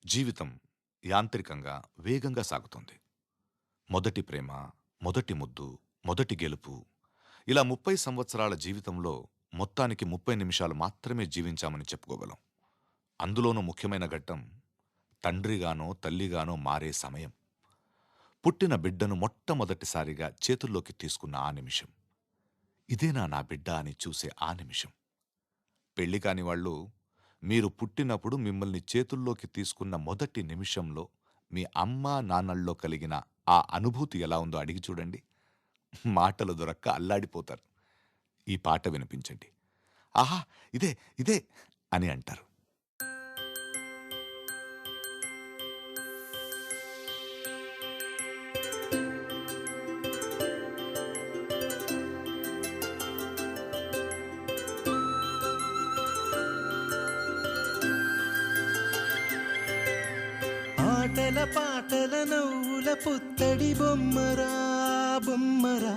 జీవితం యాంత్రికంగా వేగంగా సాగుతుంది. మొదటి ప్రేమ, మొదటి ముద్దు, మొదటి గెలుపు, ఇలా 30 సంవత్సరాల జీవితంలో మొత్తానికి 30 నిమిషాలు మాత్రమే జీవించామని చెప్పుకోగలం. అందులోనూ ముఖ్యమైన ఘట్టం తండ్రిగానో తల్లిగానో మారే సమయం. పుట్టిన బిడ్డను మొట్టమొదటిసారిగా చేతుల్లోకి తీసుకున్న ఆ నిమిషం. ఇదేనా నా బిడ్డ అని చూసే ఆ నిమిషం. పెళ్లి కాని వాళ్ళు మీరు పుట్టినప్పుడు మిమ్మల్ని చేతుల్లోకి తీసుకున్న మొదటి నిమిషంలో మీ అమ్మా నాన్నల్లో కలిగిన ఆ అనుభూతి ఎలా ఉందో అడిగి చూడండి. మాటలు దొరక్క అల్లాడిపోతారు. ఈ పాట వినిపించండి. ఆహా, ఇదే ఇదే అని అంటారు. ఆటల పాటల నవ్వుల పుత్తడి బొమ్మరా బొమ్మరా,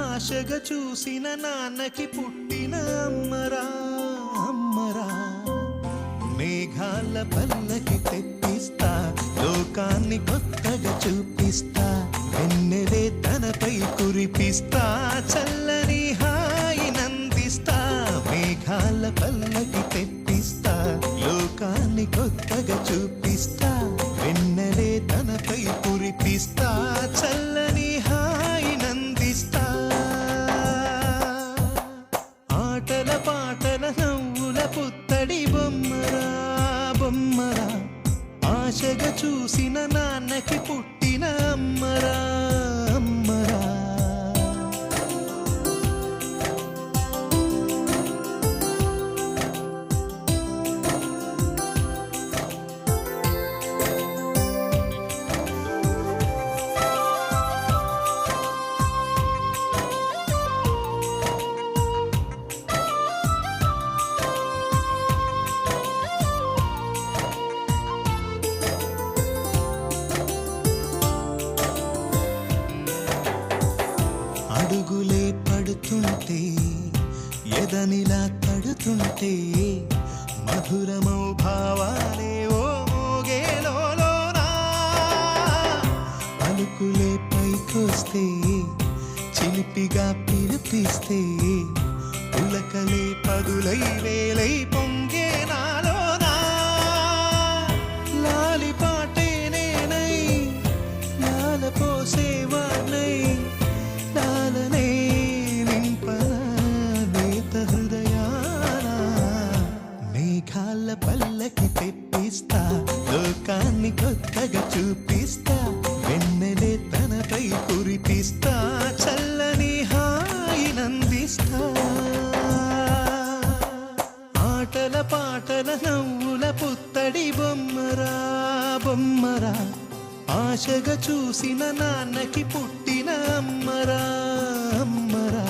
ఆశగా చూసిన నాన్నకి పుట్టిన అమ్మరా అమ్మరా. మేఘాల పల్లకి తెప్పిస్తా, లోకాన్ని కొత్తగా చూపిస్తా, వెన్నెలే తనపై కురిపిస్తా, చల్లని హాయినందిస్తా. మేఘాల పల్లకి తెప్పిస్తా, లోకాన్ని కొత్తగా చూపిస్తా, వెన్నెలే తనపై కురిపిస్తా, చల్లని హాయినందిస్తా. ఆటల పాటల నవ్వుల పుత్తడి బొమ్మరా బొమ్మరా, ఆశగా చూసిన నాన్నకి పుట్టిన అమ్మరా అమ్మరా. అడుగులే పడుతుంటే, ఎదనిలా తడుతుంటే, మధురమౌ భావాలే ఓ మోగేలోనా. పలుకులే పైకొస్తే, చిలిపిగా పిలిపిస్తే, పులకలే పదులై వేలై పొంగే నాలోనా. లాలి పాటే నేనై, లాల పోసేవాణ్ణై, లాలనే నింపనా నేత హృదయాన. మేఘాల పల్లకి తెప్పిస్తా, లోకాన్ని కొత్తగా చూపిస్తా, వెన్నెలే తనపై కురిపిస్తా, చల్లని హాయినందిస్తా. ఆటల పాటల నవ్వుల పుత్తడి బొమ్మరా బొమ్మరా, ఆశగా చూసిన నాన్నకి పుట్టిన అమ్మరా అమ్మరా.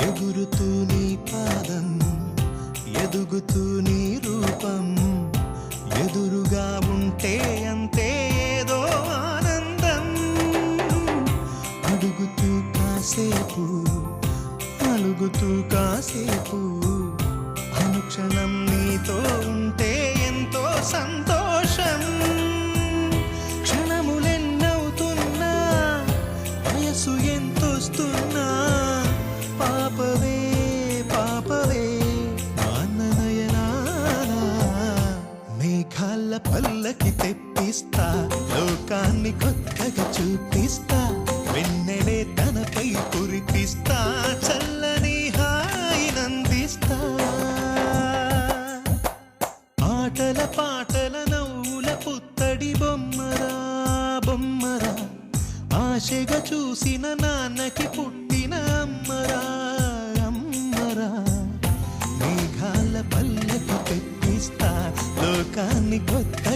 ఎగురుతూ నీ పాదం, ఎదుగుతూ నీ రూపం, ఎదురుగా ఉంటే అంతే ఏదో ఆనందం. అడుగుతూ కాసేపు, అలుగుతూ కాసేపు, అనుక్షణం నీతో ఉంటే ఎంతో సంతోషం. క్షణములెన్నవుతున్నా, వయసు ఎంతొస్తున్నా, పాపవే పాపవే మాననయనానా. మేఘాల పల్లకి తెప్పిస్తా, లోకాన్ని కొత్తగా చూపిస్తా, వెన్నెలే తనపై కురిపిస్తా, చల్లని హాయినందిస్తా. ఆటల పాటల నవ్వుల పుత్తడి బొమ్మరా బొమ్మరా, ఆశగా చూసిన నాన్నకి పుట్టిన అమ్మరా అమ్మరా. మేఘాల పల్లకి తెప్పిస్తా, లోకాన్ని కొత్త